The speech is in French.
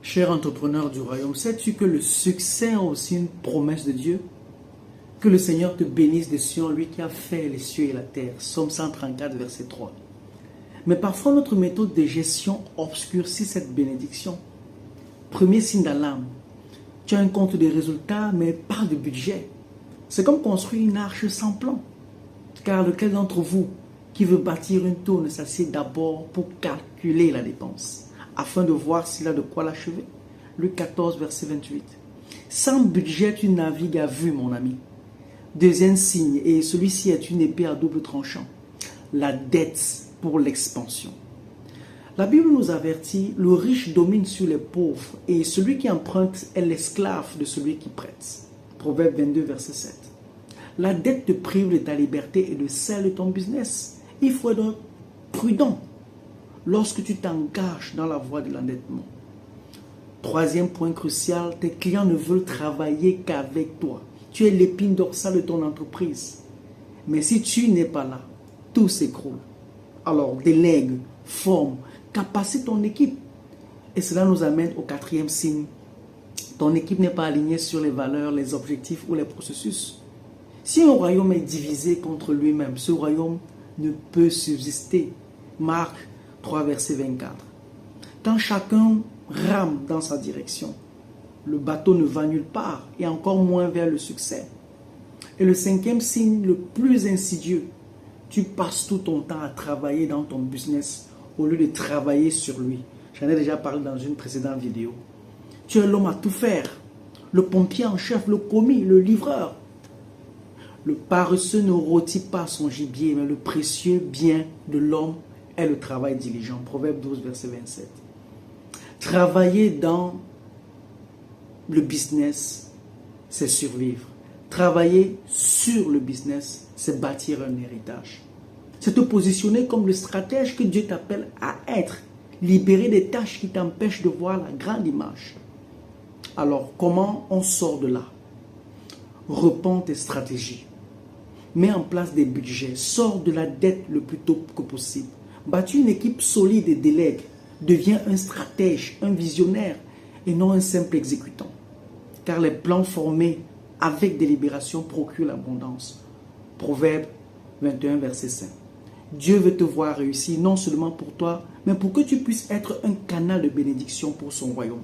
Cher entrepreneur du royaume, sais-tu que le succès est aussi une promesse de Dieu? Que le Seigneur te bénisse de Sion, lui qui a fait les cieux et la terre. Psaume 134, verset 3. Mais parfois notre méthode de gestion obscurcit cette bénédiction. Premier signe d'alarme. Tu as un compte de résultats, mais pas de budget. C'est comme construire une arche sans plan. Car lequel d'entre vous qui veut bâtir une tour ne s'assied d'abord pour calculer la dépense, afin de voir s'il a de quoi l'achever? Luc 14, verset 28. Sans budget, tu navigues à vue, mon ami. Deuxième signe, et celui-ci est une épée à double tranchant, la dette pour l'expansion. La Bible nous avertit, le riche domine sur les pauvres, et celui qui emprunte est l'esclave de celui qui prête. Proverbe 22, verset 7. La dette te prive de ta liberté et de celle de ton business. Il faut être prudent lorsque tu t'engages dans la voie de l'endettement. Troisième point crucial, tes clients ne veulent travailler qu'avec toi. Tu es l'épine dorsale de ton entreprise. Mais si tu n'es pas là, tout s'écroule. Alors délègue, forme, capacite ton équipe. Et cela nous amène au quatrième signe. Ton équipe n'est pas alignée sur les valeurs, les objectifs ou les processus. Si un royaume est divisé contre lui-même, ce royaume ne peut subsister. Marc 3, verset 24. Quand chacun rame dans sa direction, le bateau ne va nulle part et encore moins vers le succès. Et le cinquième signe, le plus insidieux, tu passes tout ton temps à travailler dans ton business au lieu de travailler sur lui. J'en ai déjà parlé dans une précédente vidéo. Tu es l'homme à tout faire, le pompier en chef, le commis, le livreur. Le paresseux ne rôtit pas son gibier, mais le précieux bien de l'homme est le travail diligent. Proverbe 12, verset 27. Travailler dans le business, c'est survivre. Travailler sur le business, c'est bâtir un héritage. C'est te positionner comme le stratège que Dieu t'appelle à être. Libérer des tâches qui t'empêchent de voir la grande image. Alors, comment on sort de là? Reprends tes stratégies. Mets en place des budgets. Sors de la dette le plus tôt que possible. Bâtis une équipe solide et délègue. Deviens un stratège, un visionnaire et non un simple exécutant. Car les plans formés avec délibération procurent l'abondance. Proverbe 21, verset 5. Dieu veut te voir réussir non seulement pour toi, mais pour que tu puisses être un canal de bénédiction pour son royaume.